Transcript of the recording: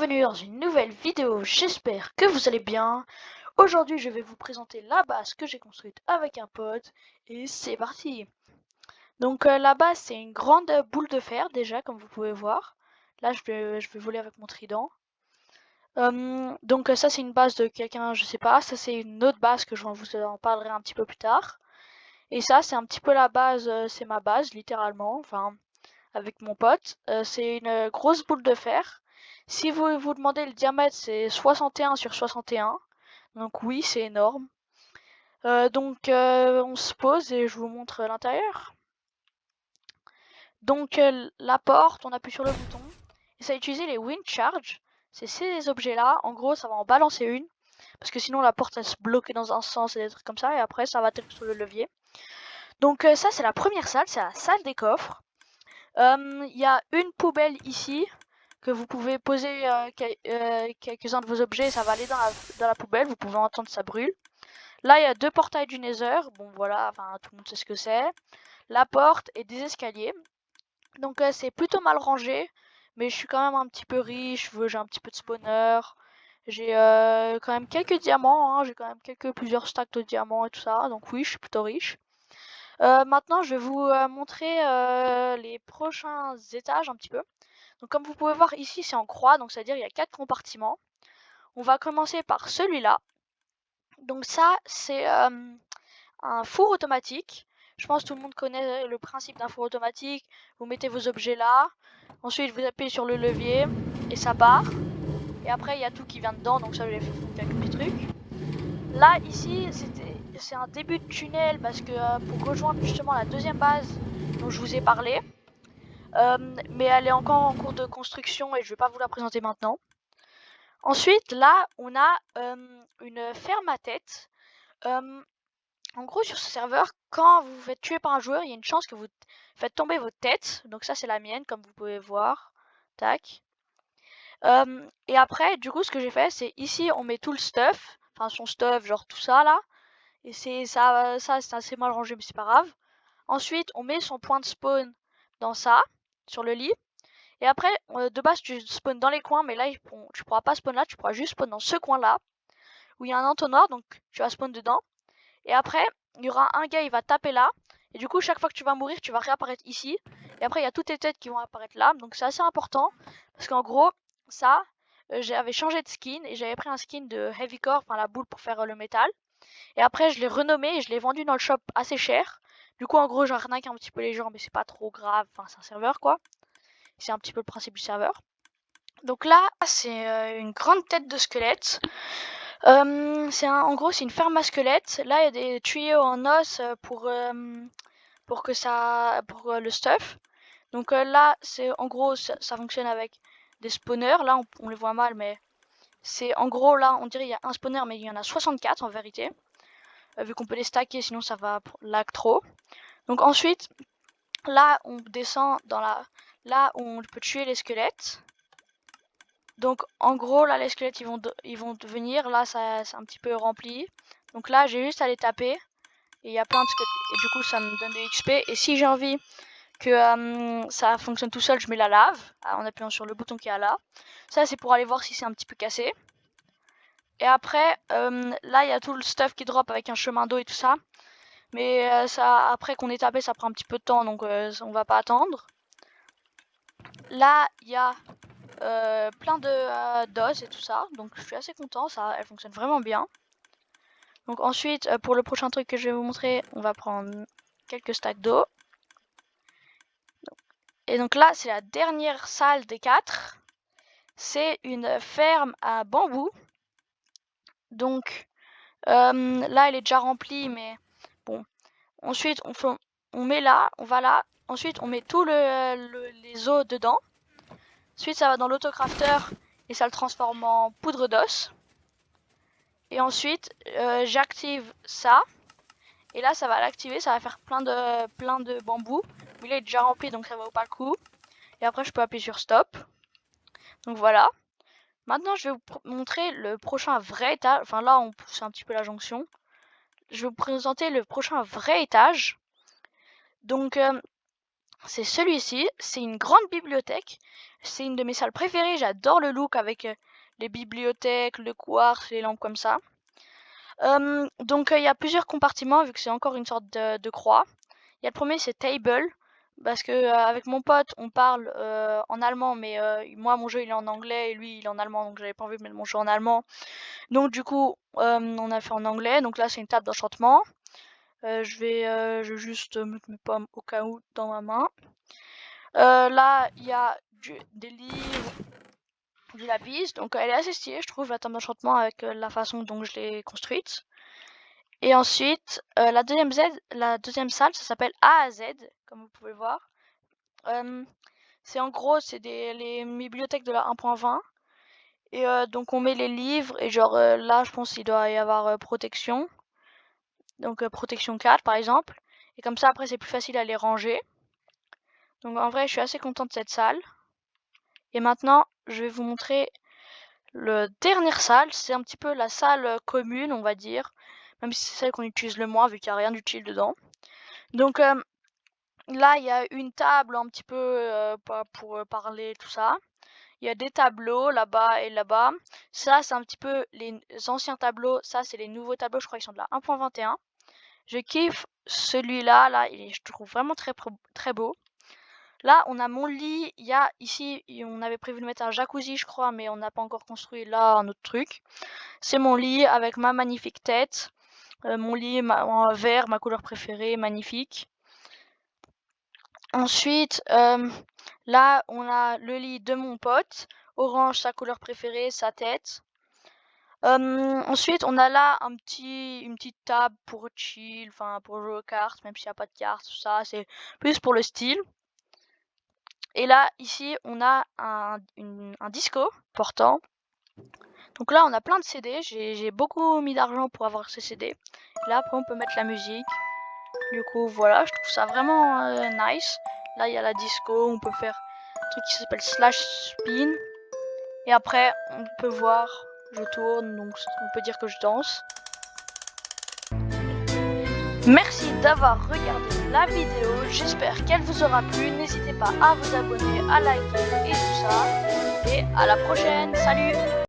bienvenue dans une nouvelle vidéo, j'espère que vous allez bien. Aujourd'hui je vais vous présenter la base que j'ai construite avec un pote et c'est parti. Donc la base c'est une grande boule de fer déjà comme vous pouvez voir. Là je vais voler avec mon trident. Donc ça c'est une base de quelqu'un, je sais pas, ça c'est une autre base que je vous en parlerai un petit peu plus tard. Et ça c'est un petit peu la base, c'est ma base littéralement, enfin avec mon pote. C'est une grosse boule de fer. Si vous vous demandez le diamètre, c'est 61 sur 61. Donc oui, c'est énorme. On se pose et je vous montre l'intérieur. Donc la porte, on appuie sur le bouton. Et ça va utiliser les wind charge. C'est ces objets-là. En gros, ça va en balancer une. Parce que sinon la porte elle se bloquer dans un sens et des trucs comme ça. Et après, ça va atterrir sur le levier. Donc ça, c'est la première salle. C'est la salle des coffres. Il y a une poubelle ici que vous pouvez poser quelques-uns de vos objets, ça va aller dans la poubelle, vous pouvez entendre ça brûle. Là, il y a deux portails du Nether, bon voilà, enfin tout le monde sait ce que c'est. La porte et des escaliers. Donc c'est plutôt mal rangé, mais je suis quand même un petit peu riche, j'ai un petit peu de spawner. J'ai quand même quelques diamants, hein, j'ai quand même plusieurs stacks de diamants et tout ça, donc oui, je suis plutôt riche. Maintenant, je vais vous montrer les prochains étages un petit peu. Donc comme vous pouvez voir ici, c'est en croix, donc c'est-à-dire il y a 4 compartiments. On va commencer par celui-là. Donc ça, c'est un four automatique. Je pense que tout le monde connaît le principe d'un four automatique. Vous mettez vos objets là. Ensuite, vous appuyez sur le levier et ça part. Et après, il y a tout qui vient dedans, donc ça, je vais faire quelques petits trucs. Là, ici, c'est un début de tunnel parce que pour rejoindre justement la deuxième base dont je vous ai parlé. Mais elle est encore en cours de construction et je vais pas vous la présenter maintenant. Ensuite, là, on a une ferme à tête. En gros, sur ce serveur, quand vous vous faites tuer par un joueur, il y a une chance que vous faites tomber votre tête. Donc ça, c'est la mienne, comme vous pouvez voir. Tac. Et après, du coup, ce que j'ai fait, c'est ici, on met tout le stuff. Enfin, son stuff, genre tout ça, là. Et ça c'est assez mal rangé, mais c'est pas grave. Ensuite, on met son point de spawn dans ça, sur le lit. Et après, de base, tu spawns dans les coins, mais là, tu pourras pas spawn là, tu pourras juste spawn dans ce coin-là, où il y a un entonnoir, donc tu vas spawn dedans. Et après, il y aura un gars, il va taper là. Et du coup, chaque fois que tu vas mourir, tu vas réapparaître ici. Et après, il y a toutes tes têtes qui vont apparaître là. Donc c'est assez important, parce qu'en gros, ça, j'avais changé de skin, et j'avais pris un skin de Heavy Core, enfin la boule pour faire le métal. Et après, je l'ai renommé, et je l'ai vendu dans le shop assez cher. Du coup, en gros, j'arnaque un petit peu les gens, mais c'est pas trop grave, enfin c'est un serveur quoi. C'est un petit peu le principe du serveur. Donc là, c'est une grande tête de squelette. En gros, c'est une ferme à squelette. Là, il y a des tuyaux en os pour le stuff. Donc là, c'est en gros, ça fonctionne avec des spawners. Là, on les voit mal, mais c'est en gros là, on dirait il y a un spawner, mais il y en a 64 en vérité. Vu qu'on peut les stacker, sinon ça va lag trop. Donc ensuite, là, on descend dans là où on peut tuer les squelettes. Donc en gros là les squelettes ils vont venir, là ça c'est un petit peu rempli. Donc là j'ai juste à les taper et il y a plein de squelettes et du coup ça me donne des XP. Et si j'ai envie que ça fonctionne tout seul, je mets la lave en appuyant sur le bouton qui est là. Ça c'est pour aller voir si c'est un petit peu cassé. Et après là il y a tout le stuff qui drop avec un chemin d'eau et tout ça. Mais ça après qu'on ait tapé ça prend un petit peu de temps, donc on va pas attendre. Là il y a plein de d'os et tout ça, donc je suis assez content, ça elle fonctionne vraiment bien. Donc ensuite pour le prochain truc que je vais vous montrer, on va prendre quelques stacks d'eau. Et donc là c'est la dernière salle des 4. C'est une ferme à bambou. Donc là elle est déjà remplie, mais bon. Ensuite on met là, on va là. Ensuite on met tout les os dedans. Ensuite ça va dans l'autocrafter et ça le transforme en poudre d'os. Et ensuite j'active ça. Et là ça va l'activer, ça va faire plein de bambou. Mais il est déjà rempli donc ça vaut pas le coup. Et après je peux appuyer sur stop. Donc voilà. Maintenant je vais vous montrer le prochain vrai étage. Enfin là on pousse un petit peu la jonction. Je vais vous présenter le prochain vrai étage. Donc c'est celui-ci. C'est une grande bibliothèque. C'est une de mes salles préférées. J'adore le look avec les bibliothèques, le quartz, les lampes comme ça. Donc il y a plusieurs compartiments vu que c'est encore une sorte de croix. Il y a le premier, c'est table, parce que avec mon pote on parle en allemand, mais moi mon jeu il est en anglais et lui il est en allemand, donc j'avais pas envie de mettre mon jeu en allemand. Donc du coup on a fait en anglais. Donc là c'est une table d'enchantement. Je vais juste mettre mes pommes au cas où dans ma main. Là il y a des livres, du lapis, donc elle est assez stylée je trouve la table d'enchantement avec la façon dont je l'ai construite. Et ensuite, la deuxième salle, ça s'appelle A à Z, comme vous pouvez voir. C'est en gros, c'est les bibliothèques de la 1.20. Et donc on met les livres, et genre là, je pense qu'il doit y avoir protection. Donc protection 4 par exemple. Et comme ça, après, c'est plus facile à les ranger. Donc en vrai, je suis assez contente de cette salle. Et maintenant, je vais vous montrer la dernière salle. C'est un petit peu la salle commune, on va dire. Même si c'est celle qu'on utilise le moins, vu qu'il n'y a rien d'utile dedans. Donc là, il y a une table un petit peu pour parler, tout ça. Il y a des tableaux là-bas et là-bas. Ça, c'est un petit peu les anciens tableaux. Ça, c'est les nouveaux tableaux. Je crois qu'ils sont de la 1.21. Je kiffe celui-là. Là, je trouve vraiment très beau. Là, on a mon lit. Il y a ici, on avait prévu de mettre un jacuzzi, je crois, mais on n'a pas encore construit là un autre truc. C'est mon lit avec ma magnifique tête. Mon lit en vert, ma couleur préférée, magnifique. Ensuite, là, on a le lit de mon pote. Orange, sa couleur préférée, sa tête. Ensuite, on a là une petite table pour chill, enfin pour jouer aux cartes, même s'il n'y a pas de cartes, tout ça. C'est plus pour le style. Et là, ici, on a un disco important. Donc là, on a plein de CD. J'ai beaucoup mis d'argent pour avoir ces CD. Là, après, on peut mettre la musique. Du coup, voilà, je trouve ça vraiment nice. Là, il y a la disco, on peut faire un truc qui s'appelle slash spin. Et après, on peut voir, je tourne, donc on peut dire que je danse. Merci d'avoir regardé la vidéo, j'espère qu'elle vous aura plu. N'hésitez pas à vous abonner, à liker et tout ça. Et à la prochaine, salut!